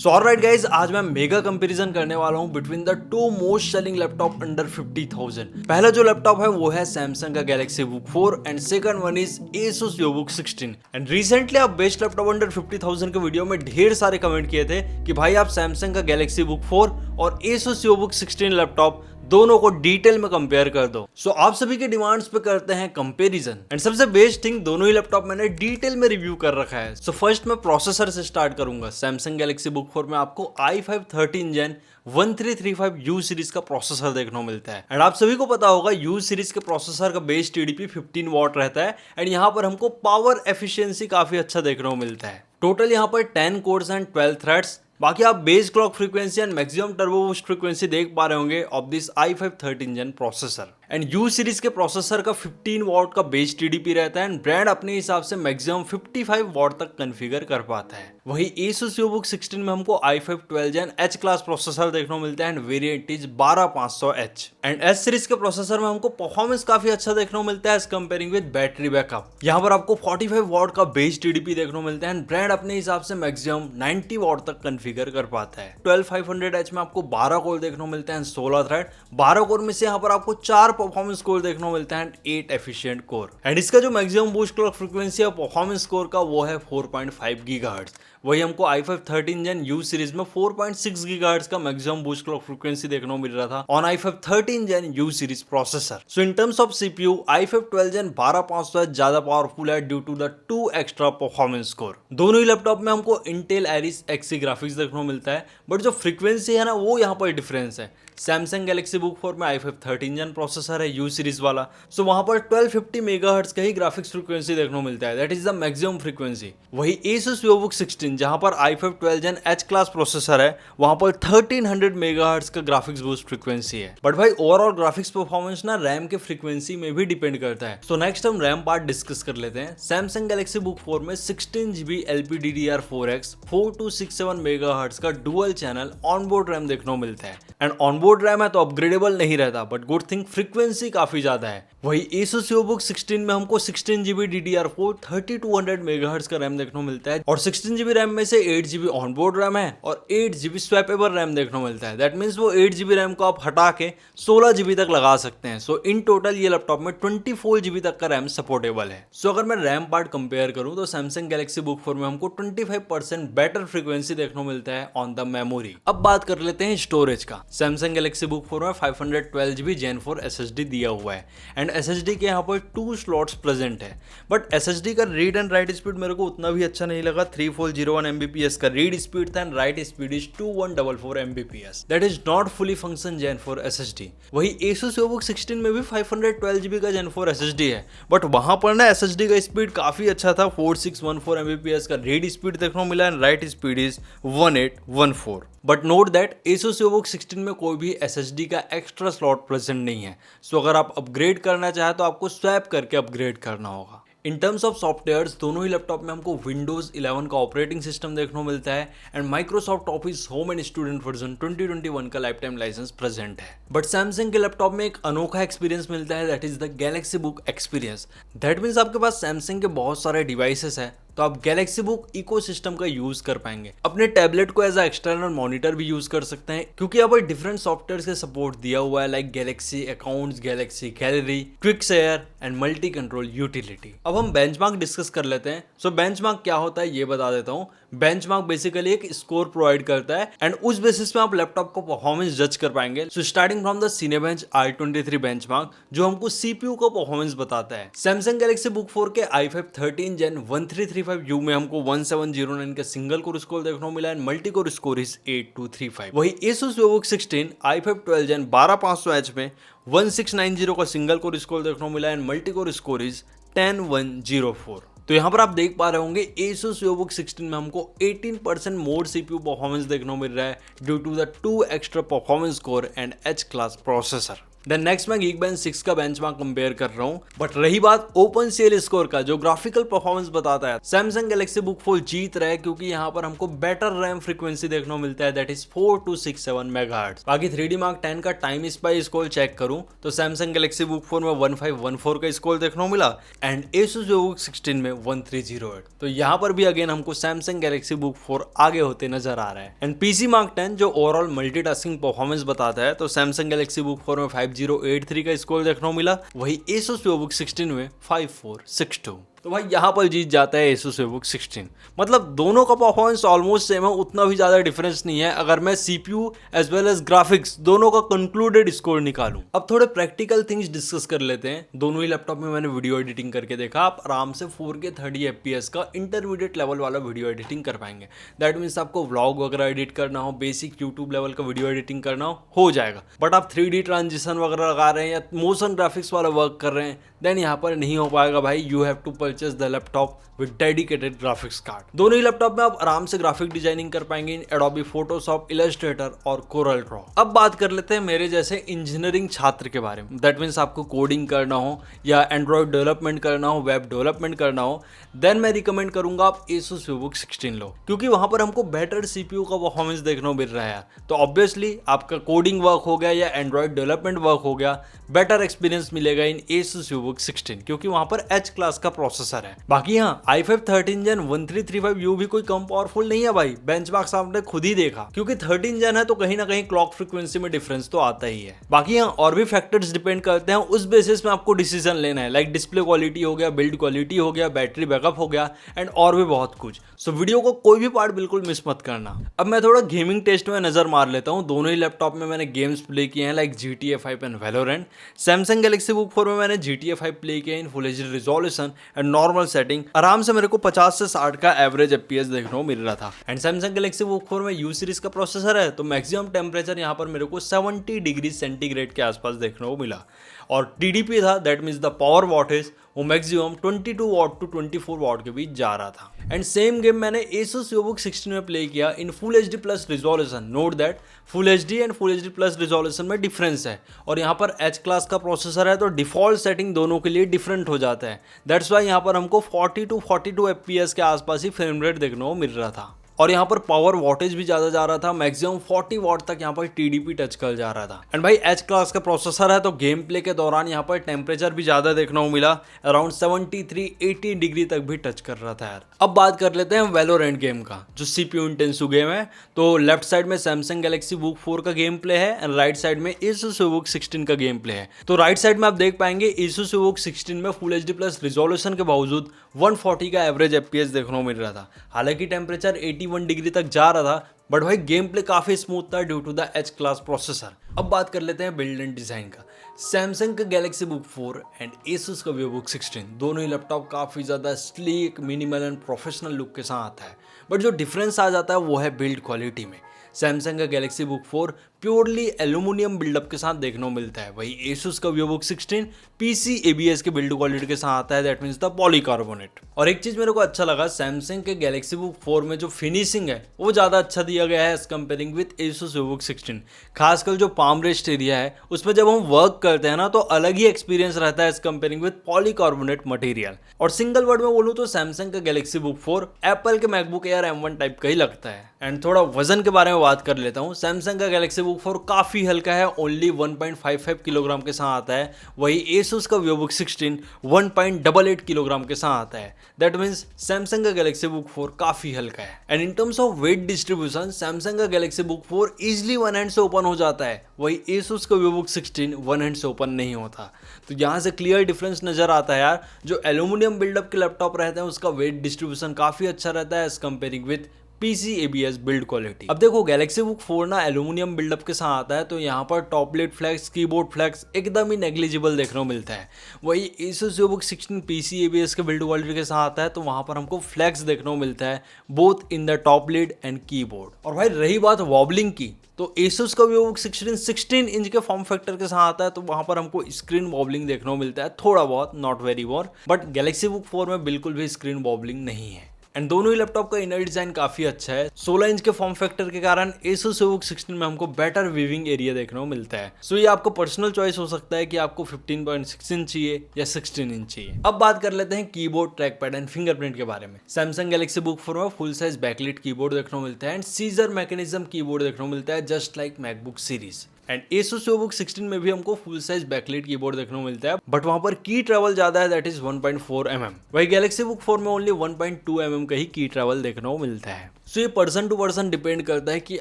So alright guys, आज मैं mega comparison करने वाला हूं between the two most selling laptop under 50,000। पहला जो लैपटॉप है वो है सैमसंग का Galaxy book 4 and second one is Asus VivoBook 16। And recently आप बेस्ट लैपटॉप अंडर 50,000 के वीडियो में ढेर सारे कमेंट किए थे कि भाई आप सैमसंग का गैलेक्सी बुक 4 और Asus VivoBook 16 लैपटॉप दोनों को डिटेल में कंपेयर कर दो। सो आप सभी के डिमांड्स पे करते हैं कंपैरिजन। एंड सबसे बेस्ट थिंग, दोनों ही लैपटॉप मैंने डिटेल में रिव्यू कर रखा है। सो फर्स्ट मैं प्रोसेसर से स्टार्ट करूंगा। सैमसंग गैलेक्सी बुक 4 में आपको i5 13 Gen 1335U सीरीज का प्रोसेसर देखने को मिलता है। एंड आप सभी को पता होगा U सीरीज के प्रोसेसर का बेस TDP 15 वॉट रहता है। एंड यहाँ पर हमको पावर एफिशिएंसी काफी अच्छा देखने को मिलता है। टोटल यहाँ पर 10 कोर्स एंड 12 थ्रेड्स। बाकी आप base clock frequency and maximum turbo boost frequency देख पा रहे होंगे of this i5 13 Gen processor. And U series के प्रोसेसर का 15 वॉट का बेस TDP रहता है एंड ब्रांड अपने हिसाब से मैक्सिमम 55 वॉट तक कॉन्फ़िगर कर पाता है। वही Asus VivoBook 16 में हमको i5 12 Gen H class processor देखने को मिलता है and variant is 12500H। And S series के प्रोसेसर में हमको परफॉर्मेंस काफी अच्छा देखने को मिलता है as comparing with battery backup. यहाँ पर आपको 45 वॉट का बेस TDP देखने को मिलता है एंड ब्रांड अपने हिसाब से मैक्सिमम 90 वॉट तक कॉन्फ़िगर कर पाता है। 12500H में आपको 12 कोर देखने को मिलता है 16 थ्रेड। 12 कोर में से यहाँ पर आपको 4 परफॉर्मेंस कोर देखने को मिलता है एंड 8 एफिशिएंट कोर। एंड इसका जो मैक्सिमम बूस्ट क्लॉक फ्रीक्वेंसी है परफॉर्मेंस कोर का वो है 4.5 GHz। वही हमको i5 13 Gen U सीरीज में 4.6 GHz का मैक्सिमम बूस्ट क्लॉक फ्रीक्वेंसी देखने को मिल रहा था on i5 13 Gen U series processor. So in terms of CPU i5 12 Gen 12500H ज्यादा पावरफुल है due to the 2 extra performance core. दोनों ही लैपटॉप में हमको Intel Iris Xe ग्राफिक्स देखने को मिलता है, बट जो फ्रीक्वेंसी है ना वो यहाँ पर डिफरेंस है। सैमसंग गैलेक्सी बुक 4 में i5 13 Gen प्रोसेसर है U सीरीज वाला, सो वहां पर 1250 मेगाहर्ट्ज का ही ग्राफिक्स फ्रीक्वेंसी देखने को मिलता है, that is the maximum frequency. वही Asus VivoBook 16 जहां पर i5 12 Gen H class processor है वहां पर 1300 मेगाहर्ट्ज का ग्राफिक्स बूस्ट फ्रीक्वेंसी है। बट भाई ओवरऑल ग्राफिक्स परफॉर्मेंस ना रैम के फ्रीक्वेंसी में भी डिपेंड करता है। सो नेक्स्ट हम रैम पार्ट डिस्कस कर लेते हैं। सैमसंग गैलेक्सी बुक 4 में 16GB LPDDR4X 4267 मेगाहर्ट्ज का डुअल चैनल ऑनबोर्ड रैम देखने को मिलता है। एंड ऑनबोर्ड रैम है तो अपग्रेडेबल नहीं रहता, बट गुड थिंग फ्रीक्वेंसी काफी ज्यादा है। वही Asus VivoBook 16 में हमको 16GB DDR4 3200 मेगाहर्ट्ज का रैम देखने को मिलता है और 16GB रैम में से 8GB ऑनबोर्ड रैम है और 8GB स्वैपेबल रैम देखने को मिलता है। दैट मीन्स वो 8GB रैम को आप हटा के 16GB तक लगा सकते हैं। सो इन टोटल ये लैपटॉप में 24GB तक का रैम सपोर्टेबल है। सो अगर मैं रैम पार्ट कंपेयर करूं तो सैमसंग गैलेक्सी बुक 4 में हमको 25% बेटर फ्रीक्वेंसी देखने को मिलता है ऑन द मेमोरी। अब बात कर लेते हैं स्टोरेज का। सैमसंग गैलेक्सी बुक 4 में 512GB Gen 4 SSD दिया हुआ है एंड SSD के यहाँ पर 2 स्लॉट्स प्रेजेंट है, बट SSD का रीड एंड राइट स्पीड मेरे को उतना भी अच्छा नहीं लगा। 3401 Mbps का रीड स्पीड था and right speed is 2144 Mbps। That is not fully function Gen 4 SSD। वही Asus VivoBook 16 में भी 512GB का Gen 4 SSD है, बट वहां पर ना SSD का स्पीड काफी अच्छा था। 4614 Mbps का रीड स्पीड देखने को मिला and right speed is 1814। But note that Asus VivoBook 16 में कोई भी SSD का एक्स्ट्रा स्लॉट प्रेजेंट नहीं है। सो अगर आप अपग्रेड करना चाहे तो आपको स्वैप करके अपग्रेड करना होगा। इन टर्म्स ऑफ सॉफ्टवेयर्स दोनों ही लैपटॉप में हमको Windows 11 का ऑपरेटिंग सिस्टम देखने को मिलता है and Microsoft office home and student version 2021 का लाइफ टाइम लाइसेंस प्रेजेंट है। बट सैमसंग के लैपटॉप में एक अनोखा एक्सपीरियंस मिलता है, that is the Galaxy book experience. That means आपके पास सैमसंग के बहुत सारे डिवाइसेस है तो आप गैलेक्सी बुक इकोसिस्टम का यूज कर पाएंगे। अपने टैबलेट को एज अ एक्सटर्नल मॉनिटर भी यूज कर सकते हैं क्योंकि यहाँ पर डिफरेंट सॉफ्टवेयर से सपोर्ट दिया हुआ है, like Galaxy accounts, Galaxy gallery, quick share and multi control utility. अब हम बेंचमार्क डिस्कस कर लेते हैं। सो बेंचमार्क क्या होता है ये बता देता हूँ। बेंचमार्क बेसिकली एक स्कोर प्रोवाइड करता है एंड उस बेसिस पे आप लैपटॉप को परफॉर्मेंस जज कर पाएंगे। So starting from the Cinebench i23 benchmark जो हमको CPU का परफॉर्मेंस बताता है। सैमसंग गैलेक्सी बुक 4 के i5 13 Gen 1335U में हमको 1709 का सिंगल कोर स्कोर देखने को मिला and multi core score is 8235। वही Asus VivoBook 16 i5 12 Gen 12500H में 1690 का सिंगल कोर स्कोर देखने को मिला and multi core score is 10104। तो यहाँ पर आप देख पा रहे होंगे Asus VivoBook 16 में हमको 18% मोर CPU परफॉर्मेंस देखने को मिल रहा है due to the 2 extra performance core and H class processor. Then next मैं Geekbench 6 का बेंचमार्क कंपेयर कर रहा हूँ। बट रही बात OpenCL स्कोर का, जो ग्राफिकल परफॉर्मेंस बताता है, Samsung Galaxy Book 4 जीत रहा है क्योंकि यहाँ पर हमको बेटर रैम फ्रीक्वेंसी देखने को मिलता है, दैट इज 4267 मेगाहर्ट्ज। बाकी 3D Mark 10 का टाइम स्पाई स्कोर चेक करूँ तो Samsung Galaxy Book 4 में 1514 का स्कोर देखने को मिला एंड Asus VivoBook 16 में 1308। तो यहाँ पर भी अगेन हमको Samsung Galaxy Book 4 आगे होते नजर आ रहा है। एंड PC Mark 10 जो ओवरऑल मल्टीटास्किंग परफॉर्मेंस बताता है, तो Samsung Galaxy Book 4 में 5083 का स्कोर देखने को मिला, वही Asus VivoBook 16 में 5462। तो भाई यहाँ पर जीत जाता है Asus VivoBook 16। मतलब दोनों का परफॉर्मेंस ऑलमोस्ट सेम है, उतना भी ज़्यादा डिफरेंस नहीं है अगर मैं CPU as well as graphics दोनों का कंक्लूडेड स्कोर निकालूं। अब थोड़े प्रैक्टिकल थिंग्स डिस्कस कर लेते हैं। दोनों ही लैपटॉप में मैंने वीडियो एडिटिंग करके देखा, आप आराम से 4K 30 FPS का इंटरमीडिएट लेवल वाला वीडियो एडिटिंग कर पाएंगे। दैट मीन्स आपको व्लॉग वगैरह एडिट करना हो, बेसिक यूट्यूब लेवल का वीडियो एडिटिंग करना हो जाएगा। बट आप 3D ट्रांजिशन वगैरह लगा रहे हैं या मोशन ग्राफिक्स वाला वर्क कर रहे हैं, देन यहाँ पर नहीं हो पाएगा भाई। You have to purchase the laptop with dedicated graphics card. दोनों ही लैपटॉप में आप आराम से ग्राफिक डिजाइनिंग कर पाएंगे इन एडोबी फोटोशॉप, इलस्ट्रेटर और कोरल ड्रॉ। अब बात कर लेते हैं मेरे जैसे इंजीनियरिंग छात्र के बारे में। दैट मीन्स आपको कोडिंग करना हो या एंड्रॉइड डेवलपमेंट करना हो, वेब डेवलपमेंट करना हो, देन मैं रिकमेंड करूंगा आप Asus VivoBook 16 लो, क्योंकि वहां पर हमको बेटर CPU का परफॉर्मेंस देखने को मिल रहा है। तो ऑब्वियसली आपका कोडिंग वर्क हो गया या एंड्रॉइड डेवलपमेंट वर्क हो गया, बेटर एक्सपीरियंस मिलेगा इन Asus VivoBook 16 क्योंकि वहां पर H क्लास का प्रोसेसर है। बाकी हाँ, i5 13 Gen 1335U भी कोई कम पावरफुल नहीं है भाई, बेंचमार्क्स आपने खुद ही देखा। क्योंकि 13 Gen है तो कहीं ना कहीं क्लॉक फ्रीक्वेंसी में डिफरेंस तो आता ही है। बाकी हाँ, और भी फैक्टर्स डिपेंड करते हैं, उस बेसिस में आपको डिसीजन लेना है। लाइक डिस्प्ले क्वालिटी हो गया, बिल्ड क्वालिटी हो गया, बैटरी बैकअप हो गया एंड और भी बहुत कुछ। सो वीडियो को कोई भी पार्ट बिल्कुल मिस मत करना। अब मैं थोड़ा गेमिंग टेस्ट में नजर मार लेता हूँ। दोनों ही लैपटॉप में मैंने गेम्स प्ले किए हैं like GTA 5 and Valorant। Samsung Galaxy Book 4 में मैंने GTA 5 प्ले किया in full HD resolution and normal setting. आराम से मेरे को 50 से 60 का एवरेज FPS देखने को मिल रहा था। एंड Samsung Galaxy Book 4 में U सीरीज का प्रोसेसर है, तो मैक्सिमम टेम्परेचर यहाँ पर मेरे को 70 डिग्री सेंटीग्रेड के आसपास देखने को मिला। और TDP था, that means the power wattage, वो मैक्सिमम 22 वॉट टू 24 वॉट के बीच जा रहा था। एंड सेम गेम मैंने Asus VivoBook 16 में प्ले किया in full HD plus resolution. Note that full HD and full HD plus resolution में डिफरेंस है, और यहाँ पर H क्लास का प्रोसेसर है तो डिफॉल्ट सेटिंग दोनों के लिए डिफरेंट हो जाता है। दैट्स वाई यहाँ पर हमको 40 to 42 FPS के आसपास ही फ्रेम रेट देखने को मिल रहा था। और यहाँ पर पावर वॉटेज भी ज़्यादा जा रहा था, मैक्सिमम 40 वॉट तक यहाँ पर TDP टच कर जा रहा था। एंड भाई H क्लास का प्रोसेसर है तो गेम प्ले के दौरान यहाँ पर टेम्परेचर भी ज़्यादा देखने को मिला, अराउंड 73-80 डिग्री तक भी टच कर रहा था यार। अब बात कर लेते हैं Valorant गेम का, जो CPU इंटेंसिव गेम है। तो लेफ्ट साइड में Samsung Galaxy Book 4 का गेम प्ले है एंड राइट साइड में Asus VivoBook 16 का गेम प्ले है। तो राइट साइड में आप देख पाएंगे Asus VivoBook 16 में फुल HD प्लस रिजोल्यूशन के बावजूद 140 का एवरेज FPS देखने को मिल रहा था। हालांकि टेम्परेचर 81 डिग्री तक जा रहा था, बट भाई गेम प्ले काफी स्मूथ था due to the H class processor. अब बात कर लेते हैं बिल्ड एंड डिजाइन का। सैमसंग का Galaxy Book 4 एंड Asus का VivoBook 16 दोनों ही लैपटॉप काफ़ी ज़्यादा sleek, minimal and professional look के साथ आता है, बट जो डिफरेंस आ जाता है वो है बिल्ड क्वालिटी में। सैमसंग का Galaxy Book 4 purely aluminium buildup के साथ देखने को मिलता है, वही Asus का VivoBook 16 PC ABS के बिल्ड क्वालिटी के साथ आता है, दैट मीन्स द पॉलीकार्बोनेट। और एक चीज़ मेरे को अच्छा लगा, सैमसंग के Galaxy Book 4 में जो फिनिशिंग है वो ज़्यादा अच्छा दिया गया है as comparing with Asus VivoBook 16। खासकर जो पाम रेस्ट एरिया है उसमें जब हम वर्क करते हैं ना तो अलग ही एक्सपीरियंस रहता है as comparing with polycarbonate material. और सिंगल वर्ड में बोलूँ तो सैमसंग का Galaxy Book 4 एप्पल के मैकबुक एयर M1 टाइप का ही लगता है। एंड थोड़ा वजन के बारे में बात कर लेता हूँ। सैमसंग का Galaxy Book 4 काफ़ी हल्का है, ओनली 1.55 किलोग्राम के साथ आता है, वही Asus का VivoBook 16 1.88 किलोग्राम के साथ आता है। दैट मीन्स सैमसंग का Galaxy Book 4 काफ़ी हल्का है। And in terms of weight distribution Samsung का Galaxy Book 4 easily one hand से ओपन हो जाता है, वही Asus का VivoBook 16 वन हैंड से ओपन नहीं होता। तो यहाँ से क्लियर डिफरेंस नजर आता है यार। जो एल्यूमिनियम बिल्डअप के लैपटॉप रहते हैं उसका वेट डिस्ट्रीब्यूशन काफ़ी अच्छा रहता है as comparing with PC ABS build quality. अब देखो Galaxy Book 4 ना एल्यूमिनियम बिल्डअप के साथ आता है, तो यहाँ पर टॉपलेट फ्लैक्स, कीबोर्ड फ्लैक्स एकदम ही नेग्लिजिबल देखने को मिलता है। वही Asus VivoBook 16 PC ABS के बिल्ड क्वालिटी के साथ आता है, तो वहाँ पर हमको फ्लैक्स देखने को मिलता है both in the tablet and keyboard. और भाई रही बात वॉबलिंग की, तो Asus का VivoBook 16 इंच के फॉर्म फैक्टर के साथ आता है, तो वहाँ पर हमको स्क्रीन वॉबलिंग देखने को मिलता है थोड़ा बहुत, not very more. But Galaxy Book 4 में बिल्कुल भी स्क्रीन वॉबलिंग नहीं है। एंड दोनों ही लैपटॉप का इनर डिजाइन काफी अच्छा है। 16 इंच के फॉर्म फैक्टर के कारण Asus VivoBook 16 में हमको बेटर वीविंग एरिया देखने को मिलता है। सो ये आपको पर्सनल चॉइस हो सकता है कि आपको 15.6 इंच चाहिए या 16 इंच चाहिए। अब बात कर लेते हैं keyboard, track pad and fingerprint के बारे में। Samsung Galaxy Book 4 में फुल साइज बैकलिट कीबोर्ड देखने को मिलता है एंड सीजर मैकेनिज्म कीबोर्ड देखने को मिलता है just like MacBook series. And Asus VivoBook 16 में भी हमको फुल साइज बैकलाइट कीबोर्ड देखने को मिलता है, बट वहां पर की ट्रैवल ज्यादा है, दैट इज 1.4 mm। वही Galaxy Book 4 में ओनली 1.2 mm का ही की ट्रैवल देखने को मिलता है। सो ये पर्सन टू पर्सन डिपेंड करता है कि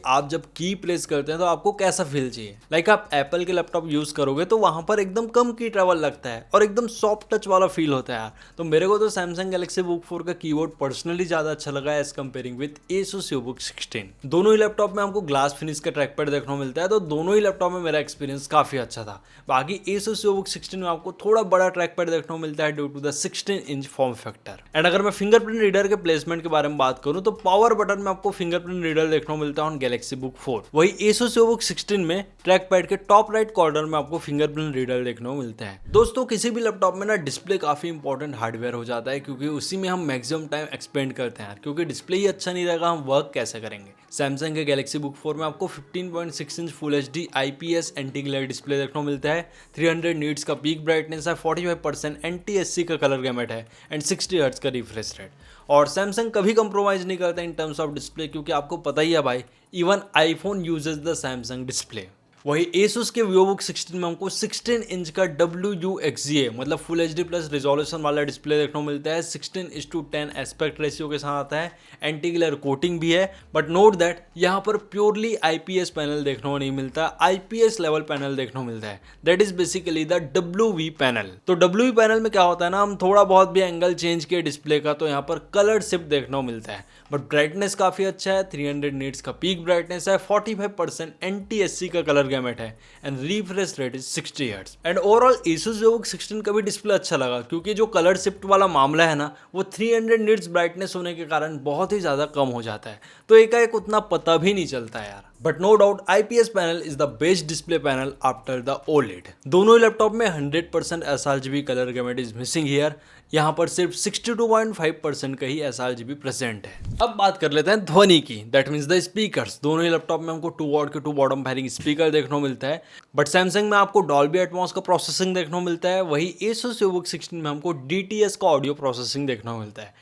आप जब की प्लेस करते हैं तो आपको कैसा फील चाहिए। लाइक आप एप्पल के लैपटॉप यूज करोगे तो वहां पर एकदम कम की ट्रैवल लगता है और एकदम सॉफ्ट टच वाला फील होता है यार। तो मेरे को तो Samsung Galaxy Book 4 का कीबोर्ड पर्सनली ज्यादा अच्छा लगा है as comparing with Asus VivoBook 16। दोनों ही लैपटॉप में हमको ग्लास फिनिश का ट्रैक पैड देखने को मिलता है, तो दोनों ही लैपटॉप में मेरा एक्सपीरियंस काफी अच्छा था। बाकी Asus VivoBook 16 में आपको थोड़ा बड़ा ट्रैक पैड देखने को मिलता है due to the 16 inch form factor. And अगर मैं फिंगरप्रिंट रीडर के प्लेसमेंट के बारे में बात करूं तो पावर बटन में आपको फिंगरप्रिंट रीडर देखने को मिलता है ऑन Galaxy Book 4। वही Asus VivoBook 16 में ट्रैक पैड के टॉप राइट कॉर्नर में आपको फिंगरप्रिंट रीडर देखने को मिलता है। दोस्तों किसी भी लैपटॉप में ना डिस्प्ले काफी इंपॉर्टेंट हार्डवेयर हो जाता है, क्योंकि उसी में हम मैक्सिमम टाइम एक्सपेंड करते हैं यार, क्योंकि डिस्प्ले ही अच्छा नहीं रहेगा हम वर्क कैसे करेंगे। Samsung के Galaxy Book 4 में आपको 15.6 inch full HD IPS anti glare display देखने को मिलता है, 300 नीट्स का पीक ब्राइटनेस है, 45% NTSC का कलर गैमेट है एंड 60 हर्ट्ज का रिफ्रेश रेट। और Samsung कभी कंप्रोमाइज नहीं करता इन टर्म्स ऑफ डिस्प्ले, क्योंकि आपको पता ही है भाई, even iPhone uses the Samsung display. वही Asus के VivoBook 16 में हमको 16 इंच का WUXGA मतलब फुल HD प्लस रिजोल्यूशन वाला डिस्प्ले देखने को मिलता है, 16:10 एस्पेक्ट रेशियो के साथ आता है, एंटी ग्लेयर कोटिंग भी है। बट नोट दैट यहाँ पर प्योरली IPS पैनल देखने को नहीं मिलता, IPS लेवल पैनल देखने को मिलता है, that is basically the WV panel. तो WV पैनल में क्या होता है ना, हम थोड़ा बहुत भी एंगल चेंज किए डिस्प्ले का तो यहाँ पर कलर शिफ्ट देखने को मिलता है, बट ब्राइटनेस काफी अच्छा है, 300 नीट्स का पीक ब्राइटनेस है, 45% NTSC का कलर गैमेट है and refresh rate is 60 hertz. And overall Asus VivoBook 16 का भी डिस्प्ले अच्छा लगा, क्योंकि जो कलर शिफ्ट वाला मामला है ना, वो 300 नीट्स ब्राइटनेस होने के कारण बहुत ही ज्यादा कम हो जाता है, तो एकाएक उतना पता भी नहीं चलता यार। But no doubt IPS panel is the best display panel after the OLED। दोनों ही लैपटॉप में 100% sRGB colour gamut is missing here, यहाँ पर सिर्फ 62.5% का ही sRGB प्रेजेंट है। अब बात कर लेते हैं ध्वनि की, दैट मीन्स द स्पीकर्स। दोनों ही लैपटॉप में हमको 2 वॉट के 2 बॉटम फायरिंग स्पीकर देखने को मिलता है, बट Samsung में आपको Dolby Atmos का प्रोसेसिंग देखने को मिलता है, वही Asus VivoBook 16 में हमको DTS का ऑडियो प्रोसेसिंग देखने को मिलता है।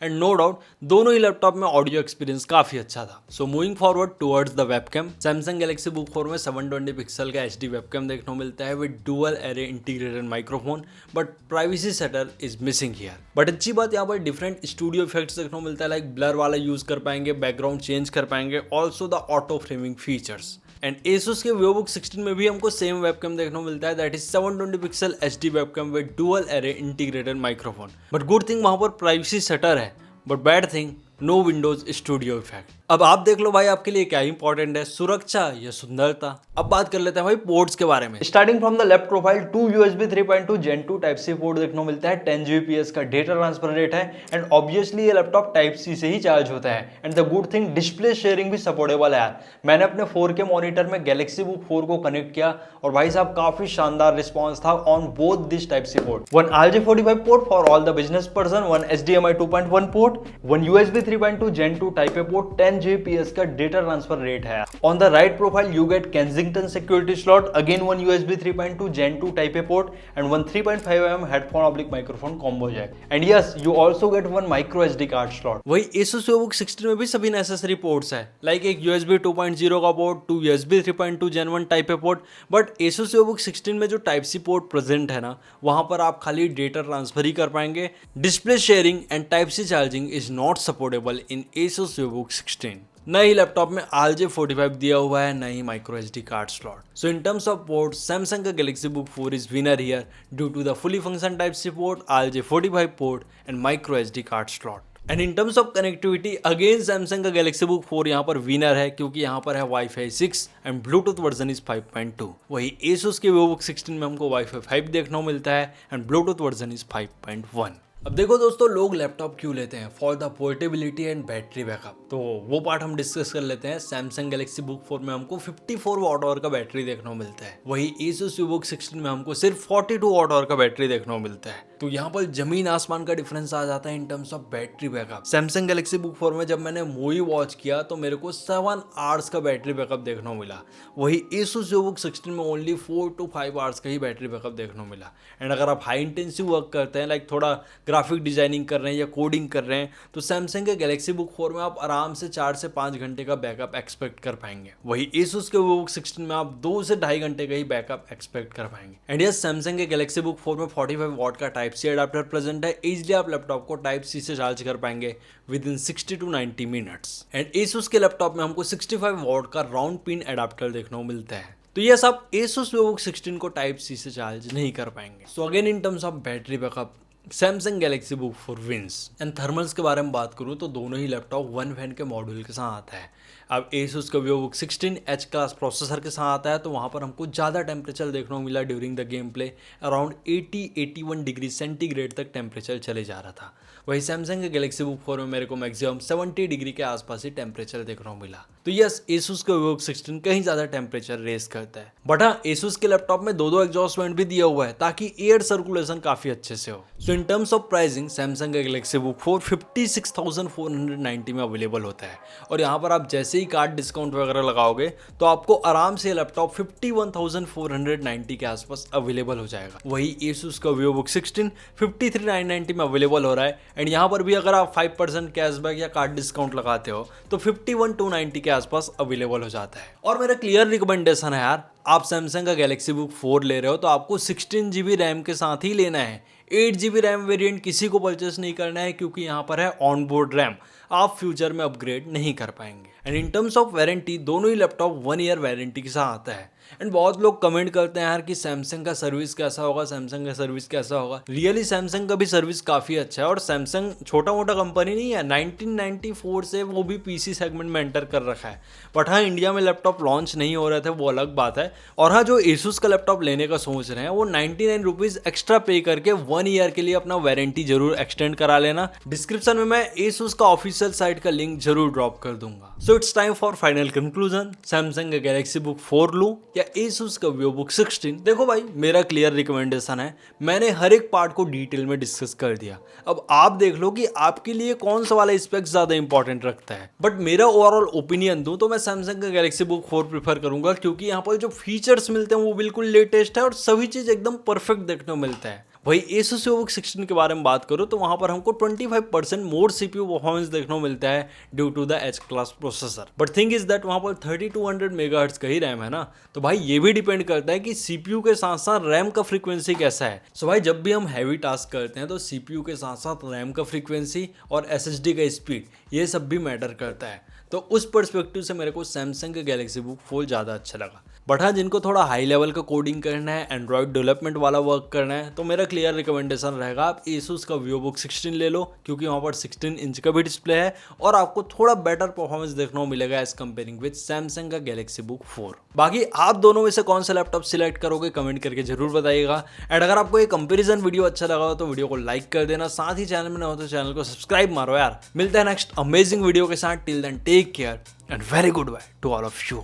एंड नो डाउट दोनों ही लैपटॉप में ऑडियो एक्सपीरियंस काफी अच्छा था। So moving forward towards the webcam, Samsung Galaxy Book 4 में 720 पिक्सल का HD वेबकैम देखने को मिलता है with dual array integrated microphone, but privacy shutter is missing here. But अच्छी बात यहाँ पर डिफरेंट स्टूडियो इफेक्ट्स देखने को मिलता है, लाइक ब्लर वाला यूज कर पाएंगे, बैकग्राउंड चेंज कर पाएंगे, also the auto framing features. And Asus के VivoBook 16 में भी हमको सेम वेबकैम देखने को मिलता है, that is 720 pixel HD webcam with dual array integrated microphone. But good thing वहां पर प्राइवेसी सेटर है, but bad thing no Windows Studio effect. अब आप देख लो भाई आपके लिए क्या इंपॉर्टेंट है, सुरक्षा या सुंदरता। अब बात कर लेते हैं भाई पोर्ट्स के बारे में। Starting from the left profile 2 USB 3.2 Gen 2 type C port देखने को मिलता है, 10 Gbps का डेटा ट्रांसफर रेट है एंड ऑब्वियसली ये लैपटॉप टाइप सी से ही चार्ज होता है। And the good thing display sharing भी सपोर्टेबल है यार। मैंने अपने 4K मॉनिटर में Galaxy Book 4 को कनेक्ट किया और भाई साहब काफी शानदार रिस्पॉन्स था on both this type C port. One RJ45 port for all the business person, one HDMI 2.1 port, one USB 3.2 Gen 2 type A port, 10 Gbps का डेटा ट्रांसफर रेट है। On the right profile you get Kensington security slot, again one USB 3.2 Gen 2 type A port and one 3.5 mm headphone oblique microphone combo jack. And yes you also get one micro SD card slot. वही Asus VivoBook 16 में भी सभी necessary ports है, like एक USB 2.0 का port, 2 USB 3.2 Gen 1 type A port. But Asus VivoBook 16 में जो type C port present है ना, वहां पर आप खाली डेटा ट्रांसफर ही कर पाएंगे। Display sharing and type C charging is not supportable in Asus VivoBook 16। न ही लैपटॉप में RJ45 दिया हुआ है, न ही micro SD card slot. So in terms of port Samsung का Galaxy Book 4 is winner here due to the fully function type C port, RJ45 port and micro SD card slot. And in terms of connectivity again Samsung का Galaxy Book 4 यहाँ पर winner है, क्योंकि यहाँ पर है Wi-Fi 6 and Bluetooth version is 5.2। वही Asus के VivoBook 16 में हमको Wi-Fi 5 देखने को मिलता है एंड ब्लूटूथ वर्जन इज 5.1। अब देखो दोस्तों, लोग लैपटॉप क्यों लेते हैं? For the portability and battery backup. तो वो पार्ट हम डिस्कस कर लेते हैं। सैमसंग गैलेक्सी बुक 4 में हमको 54 वॉट आवर का बैटरी देखने को मिलता है, वही Asus VivoBook 16 में हमको सिर्फ 42 वॉट आवर का बैटरी देखने को मिलता है। तो यहाँ पर जमीन आसमान का डिफरेंस आ जाता है इन terms of battery backup. Samsung Galaxy book 4 में जब मैंने मूवी वॉच किया तो मेरे को 7 आवर्स का बैटरी बैकअप देखने को मिला, वही Asus VivoBook 16 में ओनली 4 to 5 आवर्स का ही बैटरी बैकअप देखने को मिला। एंड अगर आप हाई इंटेंसिव वर्क करते हैं, लाइक थोड़ा ग्राफिक डिजाइनिंग कर रहे हैं या कोडिंग कर रहे हैं, तो सैमसंग के गैलेक्सी बुक 4 में आप आराम से 4 से 5 घंटे का बैकअप एक्सपेक्ट कर पाएंगे, वही Asus के VivoBook 16 में आप 2 से 2.5 घंटे का ही बैकअप एक्सपेक्ट कर पाएंगे। एंड यस, सैमसंग के गैलेक्सी बुक 4 में 45 वॉट का टाइप सी अडाप्टर प्रेजेंट है, इजीली आप लैपटॉप को टाइप सी से चार्ज कर पाएंगे with in 60 to 90 minutes. And Asus के लैपटॉप में हमको 65 वॉट का राउंड पिन अडाप्टर देखने को मिलता है। तो यस, आप Asus VivoBook 16 को टाइप सी से चार्ज नहीं कर पाएंगे। So again in terms of battery backup, Samsung Galaxy book 4 wins. And thermals के बारे में बात करूँ तो दोनों ही लैपटॉप 1 फैन के मॉड्यूल के साथ आता है। अब Asus का VivoBook 16 H क्लास प्रोसेसर के साथ आता है, तो वहाँ पर हमको ज़्यादा टेम्परेचर देखने को मिला during the game play. Around 80-81 degree centigrade तक टेम्परेचर चले जा रहा था। वही सैमसंग के गैलेक्सी बुक 4 में मेरे को मैक्सिमम 70 डिग्री के आसपास ही टेम्परेचर देखने को मिला। तो यस, Asus का VivoBook 16 कहीं ज़्यादा टेम्परेचर रेस करता है। बट हाँ, Asus के लैपटॉप में दो एग्जॉस्ट वेंट भी दिया हुआ है ताकि एयर सर्कुलेशन काफ़ी अच्छे से हो। So in terms of pricing, Samsung का गैलेक्सी बुक 4 56,490 में अवेलेबल होता है। और यहाँ पर आप जैसे ही कार्ड डिस्काउंट वगैरह लगाओगे तो आपको आराम से लैपटॉप 51,490 के आसपास अवेलेबल हो जाएगा। वही Asus का VivoBook 16 53,990 में अवेलेबल हो रहा है। एंड यहाँ पर भी अगर आप 5% कैशबैक या कार्ड डिस्काउंट लगाते हो तो 51,290 के आसपास अवेलेबल हो जाता है। और मेरा क्लियर रिकमेंडेशन है यार, आप सैमसंग का गैलेक्सी बुक 4 ले रहे हो तो आपको 16 GB रैम के साथ ही लेना है। 8 GB रैम वेरिएंट किसी को परचेस नहीं करना है, क्योंकि यहाँ पर है ऑन बोर्ड रैम, आप फ्यूचर में अपग्रेड नहीं कर पाएंगे। And in terms of warranty, दोनों ही लैपटॉप 1 ईयर वारंटी के साथ आता है। एंड बहुत लोग कमेंट करते हैं यार कि सैमसंग का सर्विस कैसा होगा, सैमसंग का सर्विस कैसा होगा। रियली सैमसंग का भी सर्विस काफ़ी अच्छा है, और सैमसंग छोटा मोटा कंपनी नहीं है। 1994 से वो भी पीसी सेगमेंट में एंटर कर रखा है। बट हाँ, इंडिया में लैपटॉप लॉन्च नहीं हो रहे थे, वो अलग बात है। और हाँ, जो Asus का लैपटॉप लेने का सोच रहे हैं वो 99 रुपीज़ एक्स्ट्रा पे करके 1 ईयर के लिए अपना वारंटी जरूर एक्सटेंड करा लेना। डिस्क्रिप्शन में मैं Asus का ऑफिशियल साइट का लिंक जरूर ड्रॉप कर दूंगा। So it's time for final conclusion, Samsung का गैलेक्सी बुक 4 लूं या Asus का VivoBook 16? देखो भाई, मेरा क्लियर रिकमेंडेशन है, मैंने हर एक पार्ट को डिटेल में डिस्कस कर दिया। अब आप देख लो कि आपके लिए कौन सा वाला स्पेक्स ज्यादा इंपॉर्टेंट रखता है। बट मेरा ओवरऑल ओपिनियन दूं तो मैं सैमसंग का गैलेक्सी बुक 4 प्रीफर करूंगा, क्योंकि यहाँ पर जो फीचर्स मिलते हैं वो बिल्कुल लेटेस्ट है और सभी चीज एकदम परफेक्ट देखने को मिलता है। वही Asus VivoBook 16 के बारे में बात करो तो वहां पर हमको 25% मोर CPU परफॉर्मेंस देखने को मिलता है due to the H class processor. But thing is that वहां पर 3200 मेगाहर्ट्ज का ही रैम है ना, तो भाई ये भी डिपेंड करता है कि CPU के साथ साथ रैम का फ्रीक्वेंसी कैसा है। सो भाई, जब भी हम हैवी टास्क करते हैं तो CPU के साथ साथ रैम का फ्रीक्वेंसी और SSD का स्पीड, ये सब भी मैटर करता है। तो उस पर्सपेक्टिव से मेरे को सैमसंग का गैलेक्सी बुक 4 ज़्यादा अच्छा लगा। बट हाँ, जिनको थोड़ा हाई लेवल का कोडिंग करना है, एंड्रॉइड डेवलपमेंट वाला वर्क करना है, तो मेरा क्लियर रिकमेंडेशन रहेगा आप Asus का VivoBook 16 ले लो, क्योंकि वहाँ पर 16 इंच का भी डिस्प्ले है और आपको थोड़ा बेटर परफॉर्मेंस देखने को मिलेगा एज कंपेयरिंग विद सैमसंग का गैलेक्सी बुक 4। बाकी आप दोनों में से कौन सा लैपटॉप सिलेक्ट करोगे कमेंट करके जरूर बताइएगा। एंड अगर आपको ये कंपेरिजन वीडियो अच्छा लगा हो तो वीडियो को लाइक कर देना, साथ ही चैनल में न हो तो चैनल को सब्सक्राइब मारो यार। मिलते हैं नेक्स्ट अमेजिंग वीडियो के साथ। Till then take care and very good bye to all of you.